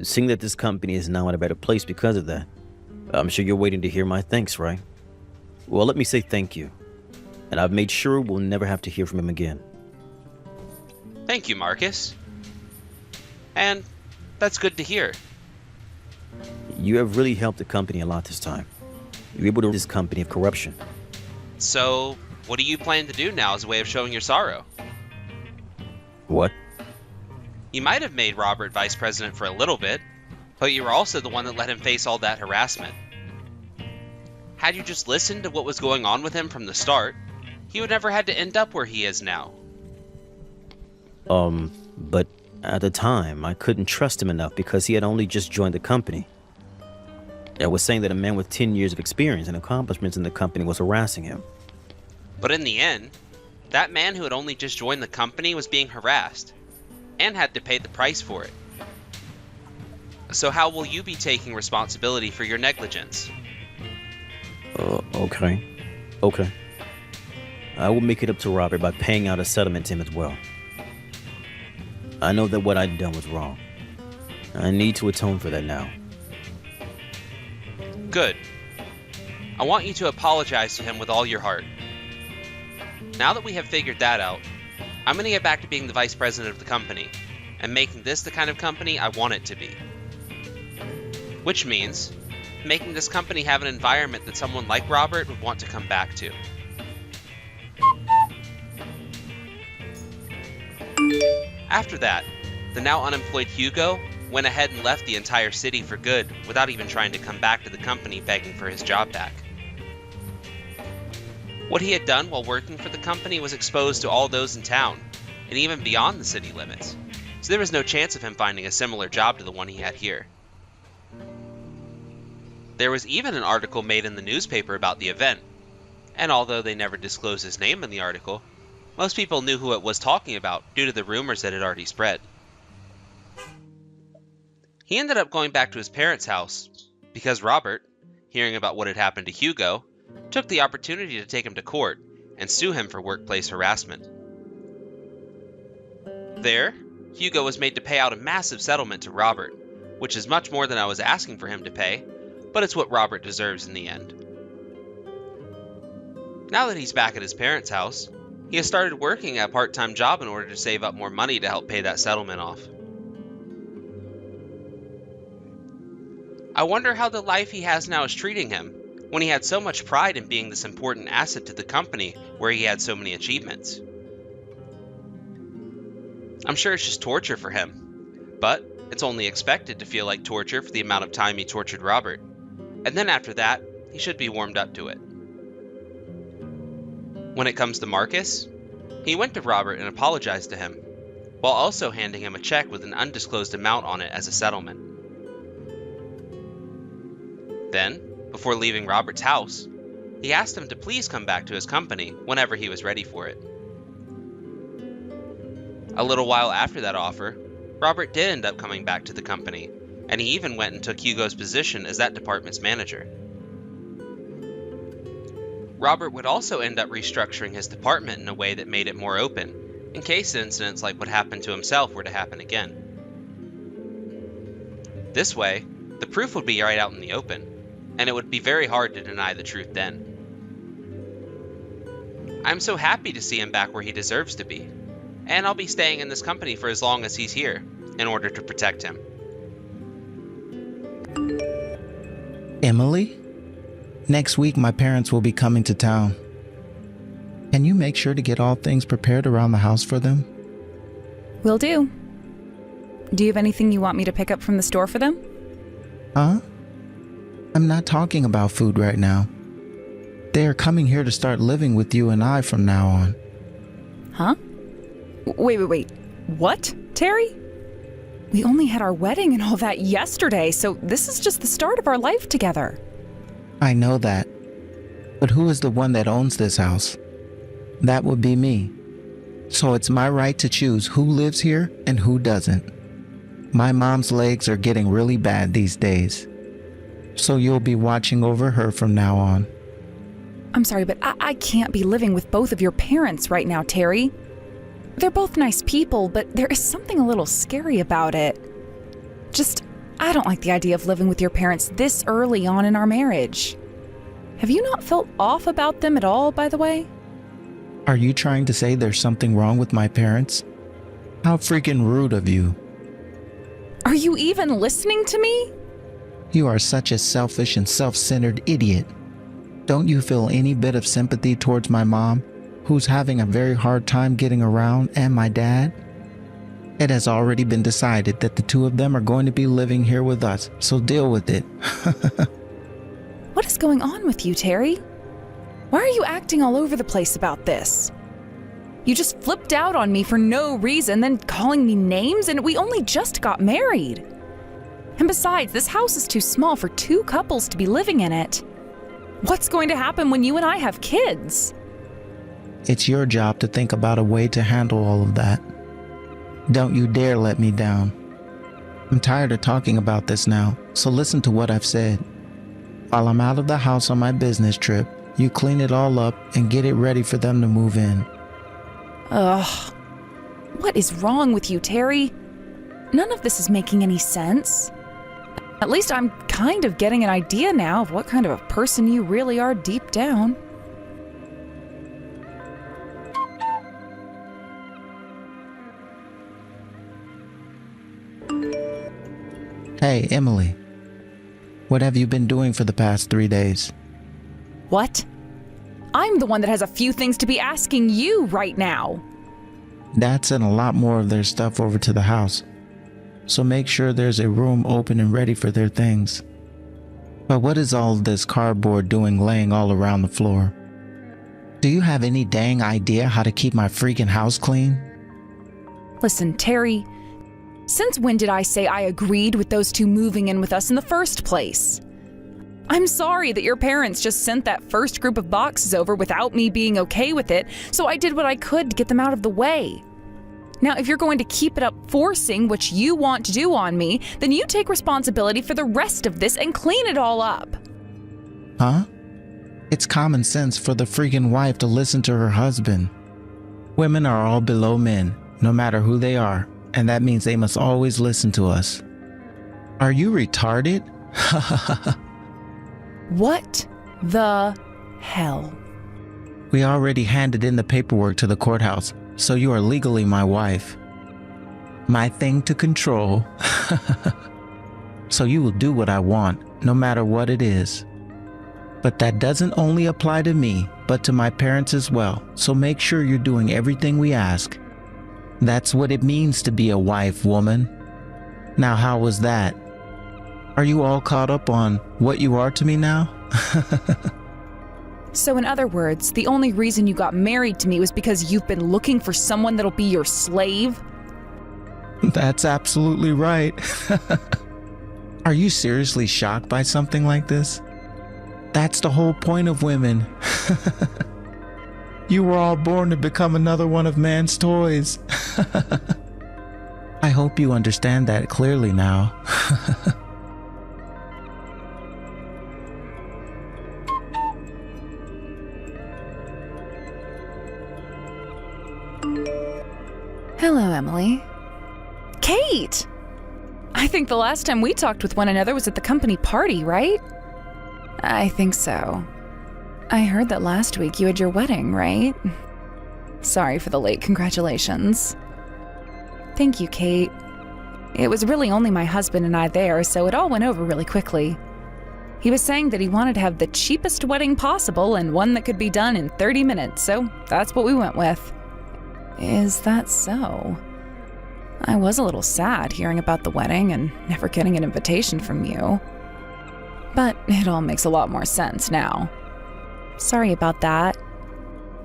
seeing that this company is now in a better place because of that, I'm sure you're waiting to hear my thanks, right? Well, let me say thank you. And I've made sure we'll never have to hear from him again. Thank you, Marcus. And that's good to hear. You have really helped the company a lot this time. You're able to rid this company of corruption. So, what do you plan to do now as a way of showing your sorrow? What? You might have made Robert vice president for a little bit, but you were also the one that let him face all that harassment. Had you just listened to what was going on with him from the start, he would never had to end up where he is now. But at the time, I couldn't trust him enough because he had only just joined the company. I was saying that a man with 10 years of experience and accomplishments in the company was harassing him. But in the end, that man who had only just joined the company was being harassed, and had to pay the price for it. So how will you be taking responsibility for your negligence? Okay. I will make it up to Robert by paying out a settlement to him as well. I know that what I'd done was wrong. I need to atone for that now. Good. I want you to apologize to him with all your heart. Now that we have figured that out, I'm going to get back to being the vice president of the company, and making this the kind of company I want it to be. Which means, making this company have an environment that someone like Robert would want to come back to. After that, the now unemployed Hugo went ahead and left the entire city for good without even trying to come back to the company begging for his job back. What he had done while working for the company was exposed to all those in town, and even beyond the city limits, so there was no chance of him finding a similar job to the one he had here. There was even an article made in the newspaper about the event, and although they never disclosed his name in the article, most people knew who it was talking about due to the rumors that had already spread. He ended up going back to his parents' house because Robert, hearing about what had happened to Hugo, took the opportunity to take him to court and sue him for workplace harassment. There, Hugo was made to pay out a massive settlement to Robert, which is much more than I was asking for him to pay, but it's what Robert deserves in the end. Now that he's back at his parents' house, he has started working a part-time job in order to save up more money to help pay that settlement off. I wonder how the life he has now is treating him, when he had so much pride in being this important asset to the company where he had so many achievements. I'm sure it's just torture for him, but it's only expected to feel like torture for the amount of time he tortured Robert, and then after that, he should be warmed up to it. When it comes to Marcus, he went to Robert and apologized to him, while also handing him a check with an undisclosed amount on it as a settlement. Then, before leaving Robert's house, he asked him to please come back to his company whenever he was ready for it. A little while after that offer, Robert did end up coming back to the company, and he even went and took Hugo's position as that department's manager. Robert would also end up restructuring his department in a way that made it more open, in case incidents like what happened to himself were to happen again. This way, the proof would be right out in the open, and it would be very hard to deny the truth then. I'm so happy to see him back where he deserves to be, and I'll be staying in this company for as long as he's here, in order to protect him. Emily? Next week, my parents will be coming to town. Can you make sure to get all things prepared around the house for them? Will do. Do you have anything you want me to pick up from the store for them? Huh? I'm not talking about food right now. They are coming here to start living with you and I from now on. Huh? Wait. What, Terry? We only had our wedding and all that yesterday, so this is just the start of our life together. I know that. But who is the one that owns this house? That would be me. So it's my right to choose who lives here and who doesn't. My mom's legs are getting really bad these days. So you'll be watching over her from now on. I'm sorry, but I can't be living with both of your parents right now, Terry. They're both nice people, but there is something a little scary about it. I don't like the idea of living with your parents this early on in our marriage. Have you not felt off about them at all, by the way? Are you trying to say there's something wrong with my parents? How freaking rude of you. Are you even listening to me? You are such a selfish and self-centered idiot. Don't you feel any bit of sympathy towards my mom, who's having a very hard time getting around, and my dad? It has already been decided that the two of them are going to be living here with us, so deal with it. What is going on with you, Terry? Why are you acting all over the place about this? You just flipped out on me for no reason, then calling me names, and we only just got married. And besides, this house is too small for two couples to be living in it. What's going to happen when you and I have kids? It's your job to think about a way to handle all of that. Don't you dare let me down. I'm tired of talking about this now, so listen to what I've said. While I'm out of the house on my business trip, you clean it all up and get it ready for them to move in. Ugh. What is wrong with you, Terry? None of this is making any sense. At least I'm kind of getting an idea now of what kind of a person you really are deep down. Hey, Emily. What have you been doing for the past 3 days? What? I'm the one that has a few things to be asking you right now. Dad sent a lot more of their stuff over to the house, so make sure there's a room open and ready for their things. But what is all this cardboard doing laying all around the floor? Do you have any dang idea how to keep my freaking house clean? Listen, Terry, since when did I say I agreed with those two moving in with us in the first place? I'm sorry that your parents just sent that first group of boxes over without me being okay with it, so I did what I could to get them out of the way. Now, if you're going to keep it up forcing what you want to do on me, then you take responsibility for the rest of this and clean it all up. Huh? It's common sense for the freaking wife to listen to her husband. Women are all below men, no matter who they are, and that means they must always listen to us. Are you retarded? What the hell? We already handed in the paperwork to the courthouse, so you are legally my wife. My thing to control. So you will do what I want, no matter what it is. But that doesn't only apply to me, but to my parents as well, so make sure you're doing everything we ask. That's what it means to be a wife, woman. Now, how was that? Are you all caught up on what you are to me now? So in other words, the only reason you got married to me was because you've been looking for someone that'll be your slave? That's absolutely right. Are you seriously shocked by something like this? That's the whole point of women. You were all born to become another one of man's toys. I hope you understand that clearly now. Hello, Emily. Kate! I think the last time we talked with one another was at the company party, right? I think so. I heard that last week you had your wedding, right? Sorry for the late congratulations. Thank you, Kate. It was really only my husband and I there, so it all went over really quickly. He was saying that he wanted to have the cheapest wedding possible and one that could be done in 30 minutes, so that's what we went with. Is that so? I was a little sad hearing about the wedding and never getting an invitation from you. But it all makes a lot more sense now. Sorry about that.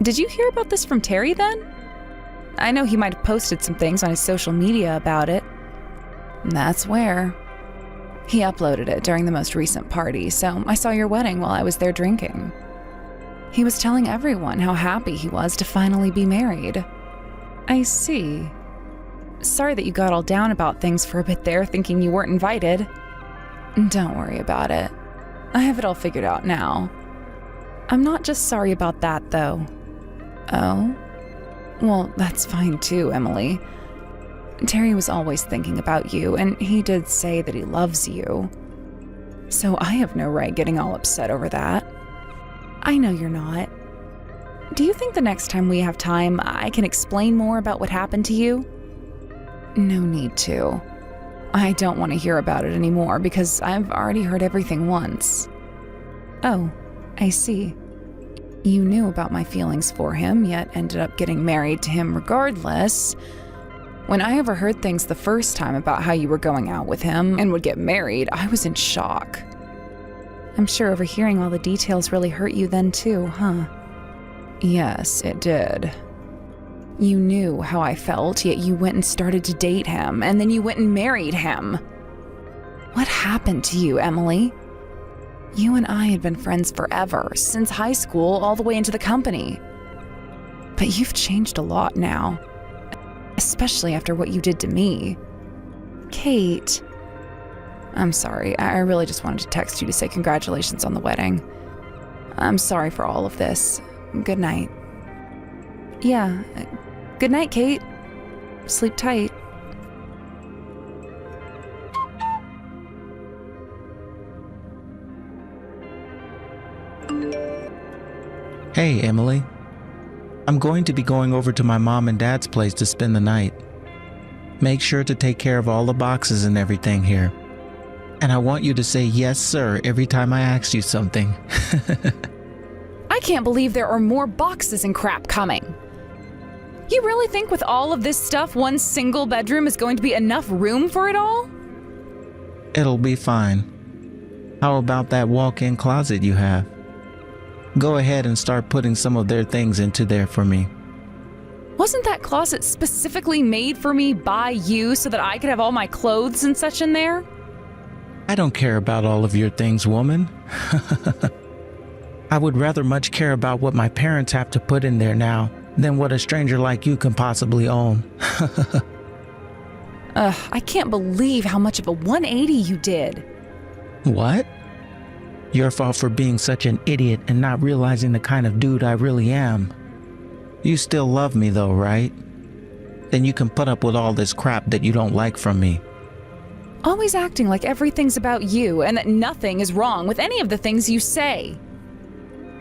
Did you hear about this from Terry then? I know he might have posted some things on his social media about it. That's where. He uploaded it during the most recent party, so I saw your wedding while I was there drinking. He was telling everyone how happy he was to finally be married. I see. Sorry that you got all down about things for a bit there, thinking you weren't invited. Don't worry about it. I have it all figured out now. I'm not just sorry about that, though. Oh? Well, that's fine too, Emily. Terry was always thinking about you, and he did say that he loves you. So I have no right getting all upset over that. I know you're not. Do you think the next time we have time, I can explain more about what happened to you? No need to. I don't want to hear about it anymore because I've already heard everything once. Oh, I see. You knew about my feelings for him, yet ended up getting married to him regardless. When I overheard things the first time about how you were going out with him and would get married, I was in shock. I'm sure overhearing all the details really hurt you then too, huh? Yes, it did. You knew how I felt, yet you went and started to date him, and then you went and married him. What happened to you, Emily? You and I had been friends forever, since high school all the way into the company. But you've changed a lot now, especially after what you did to me. Kate. I'm sorry, I really just wanted to text you to say congratulations on the wedding. I'm sorry for all of this. Good night. Yeah, good night, Kate. Sleep tight. Hey, Emily. I'm going to be going over to my mom and dad's place to spend the night. Make sure to take care of all the boxes and everything here. And I want you to say yes, sir, every time I ask you something. I can't believe there are more boxes and crap coming. You really think with all of this stuff, one single bedroom is going to be enough room for it all? It'll be fine. How about that walk-in closet you have? Go ahead and start putting some of their things into there for me. Wasn't that closet specifically made for me by you so that I could have all my clothes and such in there? I don't care about all of your things, woman. I would rather much care about what my parents have to put in there now than what a stranger like you can possibly own. I can't believe how much of a 180 you did. What? Your fault for being such an idiot and not realizing the kind of dude I really am. You still love me though, right? Then you can put up with all this crap that you don't like from me. Always acting like everything's about you and that nothing is wrong with any of the things you say.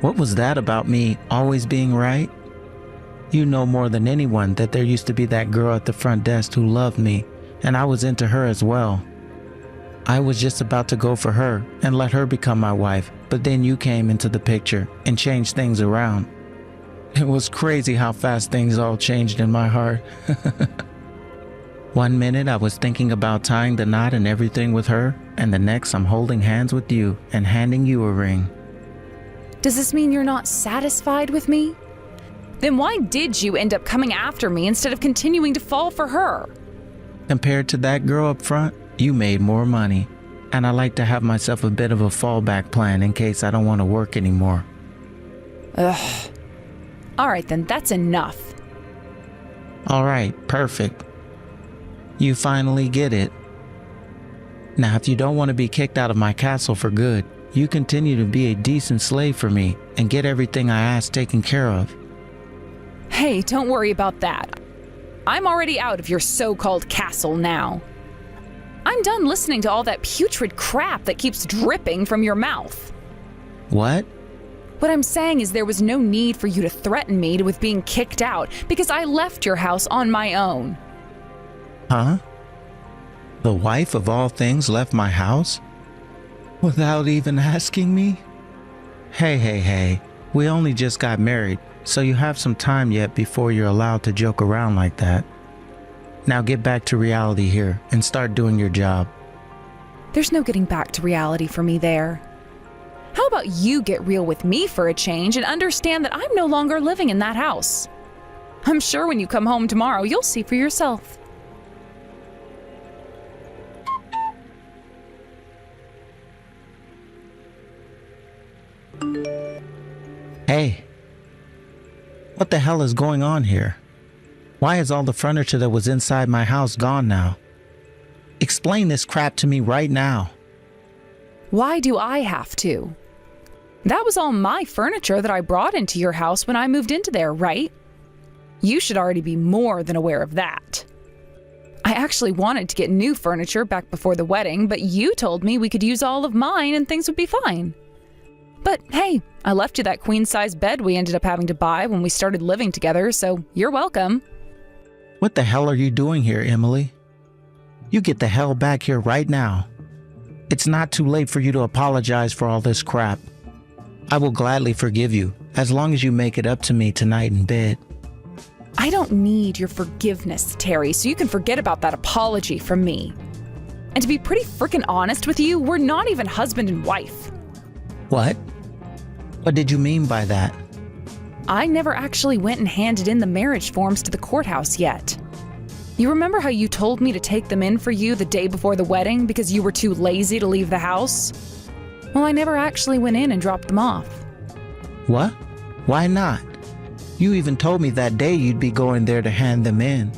What was that about me always being right? You know more than anyone that there used to be that girl at the front desk who loved me, and I was into her as well. I was just about to go for her and let her become my wife, but then you came into the picture and changed things around. It was crazy how fast things all changed in my heart. One minute I was thinking about tying the knot and everything with her, and the next I'm holding hands with you and handing you a ring. Does this mean you're not satisfied with me? Then why did you end up coming after me instead of continuing to fall for her? Compared to that girl up front, you made more money, and I like to have myself a bit of a fallback plan in case I don't want to work anymore. Ugh. All right then, that's enough. All right, perfect. You finally get it. Now, if you don't want to be kicked out of my castle for good, you continue to be a decent slave for me and get everything I ask taken care of. Hey, don't worry about that. I'm already out of your so-called castle now. I'm done listening to all that putrid crap that keeps dripping from your mouth. What? What I'm saying is there was no need for you to threaten me with being kicked out because I left your house on my own. Huh? The wife of all things left my house? Without even asking me? Hey. We only just got married, so you have some time yet before you're allowed to joke around like that. Now get back to reality here and start doing your job. There's no getting back to reality for me there. How about you get real with me for a change and understand that I'm no longer living in that house? I'm sure when you come home tomorrow, you'll see for yourself. Hey, what the hell is going on here? Why is all the furniture that was inside my house gone now? Explain this crap to me right now. Why do I have to? That was all my furniture that I brought into your house when I moved into there, right? You should already be more than aware of that. I actually wanted to get new furniture back before the wedding, but you told me we could use all of mine and things would be fine. But hey, I left you that queen-size bed we ended up having to buy when we started living together, so you're welcome. What the hell are you doing here, Emily? You get the hell back here right now. It's not too late for you to apologize for all this crap. I will gladly forgive you, as long as you make it up to me tonight in bed. I don't need your forgiveness, Terry, so you can forget about that apology from me. And to be pretty freaking honest with you, we're not even husband and wife. What? What did you mean by that? I never actually went and handed in the marriage forms to the courthouse yet. You remember how you told me to take them in for you the day before the wedding because you were too lazy to leave the house? Well, I never actually went in and dropped them off. What? Why not? You even told me that day you'd be going there to hand them in.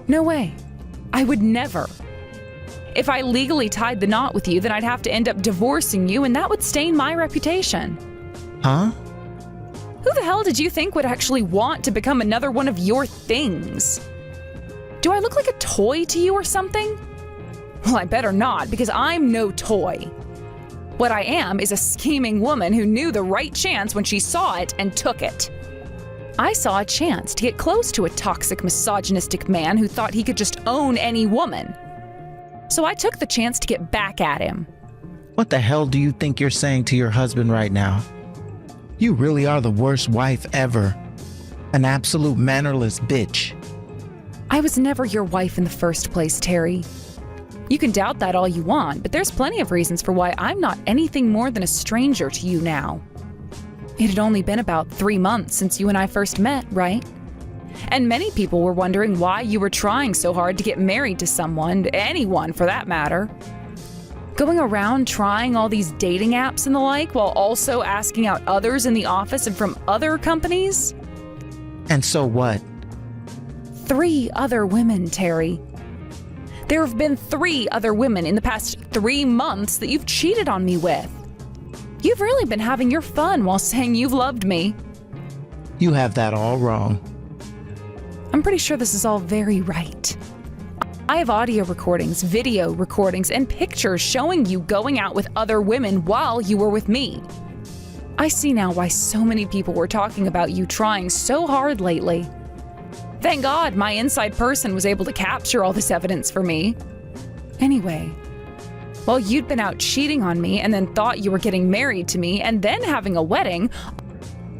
No way. I would never. If I legally tied the knot with you, then I'd have to end up divorcing you, and that would stain my reputation. Huh? Who the hell did you think would actually want to become another one of your things? Do I look like a toy to you or something? Well, I better not, because I'm no toy. What I am is a scheming woman who knew the right chance when she saw it and took it. I saw a chance to get close to a toxic, misogynistic man who thought he could just own any woman. So I took the chance to get back at him. What the hell do you think you're saying to your husband right now? You really are the worst wife ever. An absolute mannerless bitch. I was never your wife in the first place, Terry. You can doubt that all you want, but there's plenty of reasons for why I'm not anything more than a stranger to you now. It had only been about 3 months since you and I first met, right? And many people were wondering why you were trying so hard to get married to someone, anyone for that matter. Going around trying all these dating apps and the like while also asking out others in the office and from other companies? And so what? 3 other women, Terry. There have been 3 other women in the past 3 months that you've cheated on me with. You've really been having your fun while saying you've loved me. You have that all wrong. I'm pretty sure this is all very right. I have audio recordings, video recordings, and pictures showing you going out with other women while you were with me. I see now why so many people were talking about you trying so hard lately. Thank God my inside person was able to capture all this evidence for me. Anyway, while you'd been out cheating on me and then thought you were getting married to me and then having a wedding,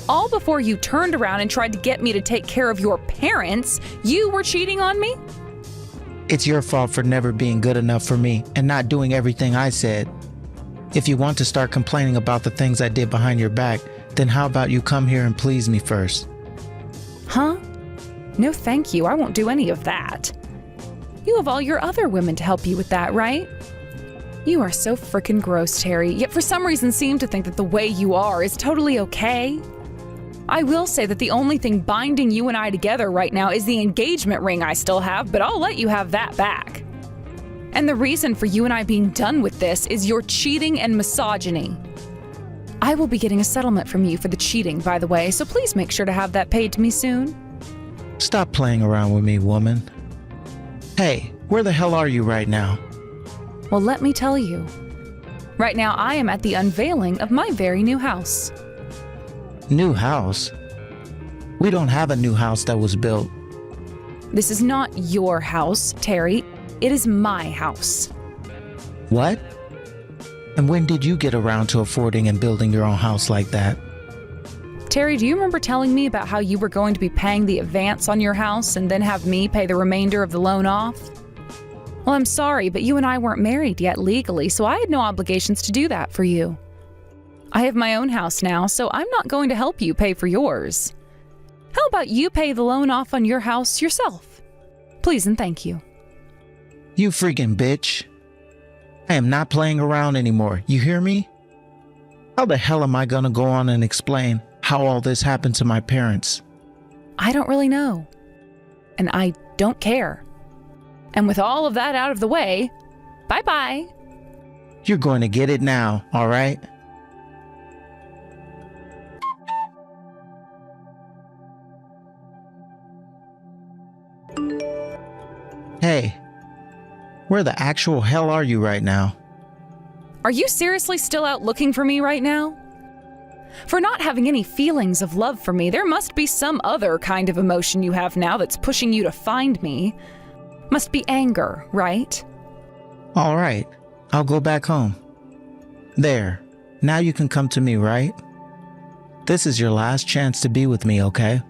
all before you turned around and tried to get me to take care of your parents, you were cheating on me? It's your fault for never being good enough for me and not doing everything I said. If you want to start complaining about the things I did behind your back, then how about you come here and please me first? Huh? No thank you, I won't do any of that. You have all your other women to help you with that, right? You are so frickin' gross, Terry, yet for some reason seem to think that the way you are is totally okay. I will say that the only thing binding you and I together right now is the engagement ring I still have, but I'll let you have that back. And the reason for you and I being done with this is your cheating and misogyny. I will be getting a settlement from you for the cheating, by the way, so please make sure to have that paid to me soon. Stop playing around with me, woman. Hey, where the hell are you right now? Well, let me tell you. Right now, I am at the unveiling of my very new house. New house? We don't have a new house that was built. This is not your house, Terry. It is my house. What? And when did you get around to affording and building your own house like that? Terry, do you remember telling me about how you were going to be paying the advance on your house and then have me pay the remainder of the loan off? Well, I'm sorry, but you and I weren't married yet legally, so I had no obligations to do that for you. I have my own house now, so I'm not going to help you pay for yours. How about you pay the loan off on your house yourself? Please and thank you. You freaking bitch. I am not playing around anymore, you hear me? How the hell am I gonna go on and explain how all this happened to my parents? I don't really know. And I don't care. And with all of that out of the way, bye-bye. You're going to get it now, all right? Hey, Where the actual hell are you right now? Are you seriously still out looking for me right now? For not having any feelings of love for me, there must be some other kind of emotion you have now that's pushing you to find me. Must be anger, right? All right, I'll go back home. There, now you can come to me, right? This is your last chance to be with me, okay?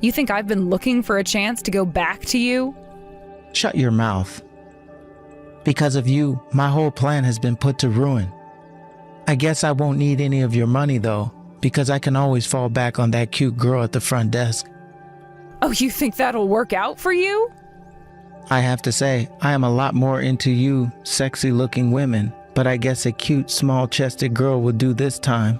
You think I've been looking for a chance to go back to you? Shut your mouth. Because of you, my whole plan has been put to ruin. I guess I won't need any of your money though, because I can always fall back on that cute girl at the front desk. Oh, you think that'll work out for you? I have to say, I am a lot more into you sexy looking women, but I guess a cute small chested girl will do this time.